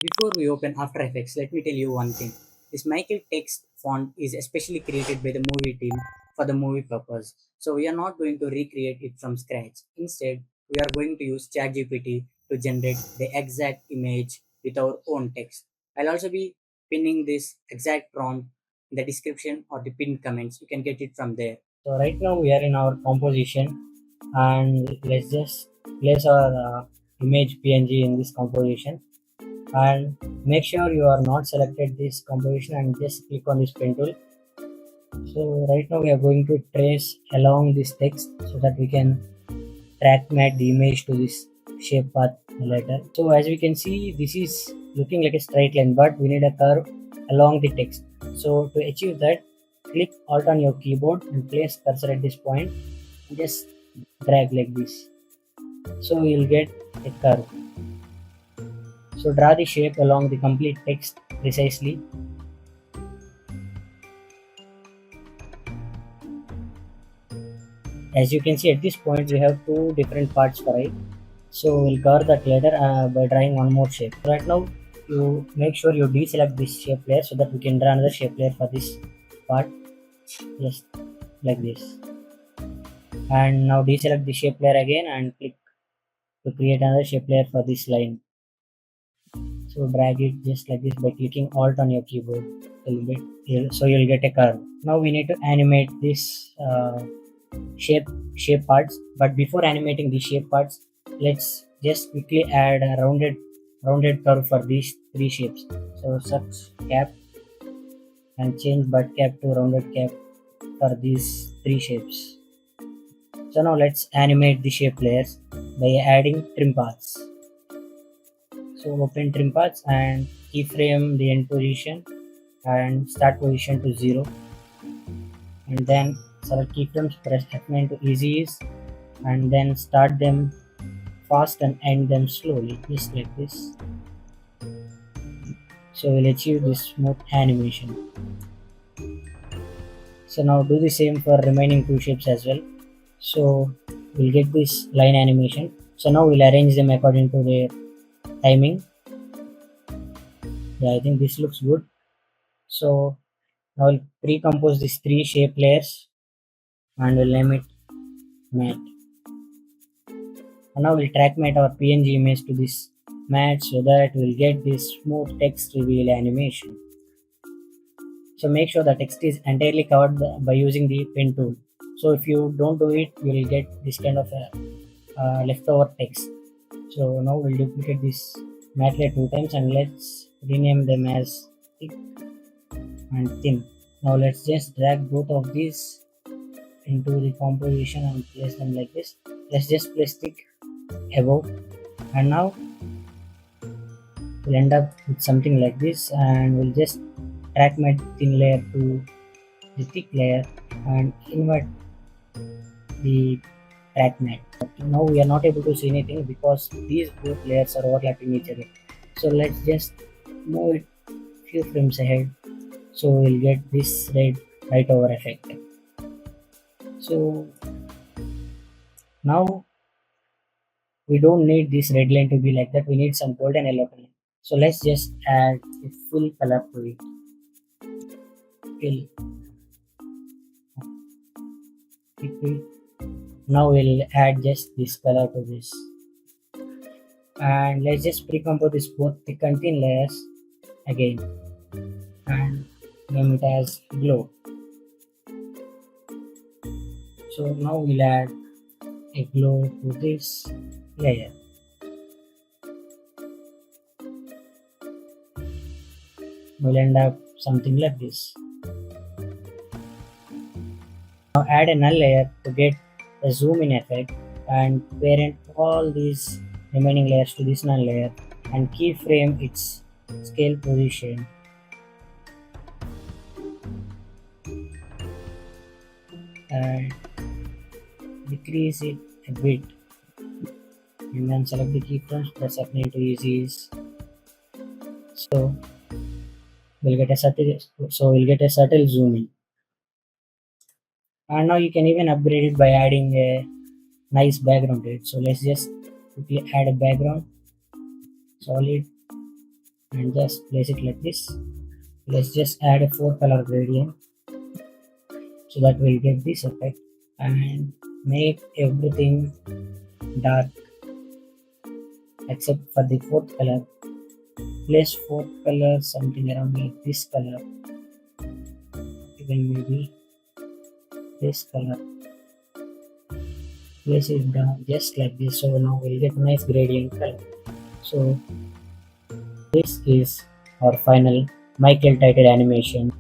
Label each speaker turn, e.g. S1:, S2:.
S1: Before we open After Effects, let me tell you one thing. This Michael text font is especially created by the movie team for the movie purpose. So we are not going to recreate it from scratch. Instead, we are going to use ChatGPT to generate the exact image with our own text. I'll also be pinning this exact prompt in the description or the pinned comments. You can get it from there. So right now we are in our composition, and let's just place our image PNG in this composition, and make sure you are not selected this composition and just click on this pen tool. So right now we are going to trace along this text so that we can track map the image to this shape path later. So as we can see, this is looking like a straight line, but we need a curve along the text. So to achieve that, click alt on your keyboard and place cursor at this point, just drag like this, so you'll get a curve. So draw the shape along the complete text precisely. As you can see, at this point we have two different parts for it. So we'll cover that later by drawing one more shape. Right now, you make sure you deselect this shape layer so that we can draw another shape layer for this part, just like this. And now deselect the shape layer again and click to create another shape layer for this line. So drag it just like this by clicking alt on your keyboard a little bit, so you'll get a curve. Now we need to animate this shape parts, but before animating the shape parts, let's just quickly add a rounded curve for these three shapes. So search cap and change butt cap to rounded cap for these three shapes. So now let's animate the shape layers by adding trim paths. So open trim paths and keyframe the end position and start position to 0, and then select keyframes, press F9 to easy ease, and then start them fast and end them slowly, just like this. So we'll achieve this smooth animation. So now do the same for remaining two shapes as well. So we'll get this line animation. So now we'll arrange them according to their timing. Yeah, I think this looks good. So now we'll pre-compose these three shape layers and we'll name it matte. And now we'll track matte our PNG image to this matte so that we'll get this smooth text reveal animation. So make sure the text is entirely covered by using the pen tool. So if you don't do it, you will get this kind of leftover text. So now we'll duplicate this matte layer 2 times and let's rename them as thick and thin. Now let's just drag both of these into the composition and place them like this. Let's just place thick above, and now we'll end up with something like this, and we'll just track my thin layer to the thick layer and invert the track mat. Now we are not able to see anything because these both layers are overlapping each other. So let's just move it few frames ahead, so we'll get this red right over effect. So now we don't need this red line to be like that, we need some golden yellow color. So let's just add a full color to it. Now we'll add just this color to this, and let's just pre-compose this both thick and thin layers again and name it as glow. So now we'll add a glow to this layer. We'll end up something like this. Now add a null layer to get a zoom in effect and parent all these remaining layers to this null layer and keyframe its scale position. And decrease it a bit, and then select the keyframes, press F9 to easy ease. So we'll get a subtle zoom in. And now you can even upgrade it by adding a nice background to it. So let's just quickly add a background, solid, and just place it like this. Let's just add a 4 color gradient so that we'll get this effect, and make everything dark except for the fourth color. Place fourth color something around like this color, even maybe this color. Place it down just like this, so now we'll get nice gradient color. So this is our final Micheal title animation.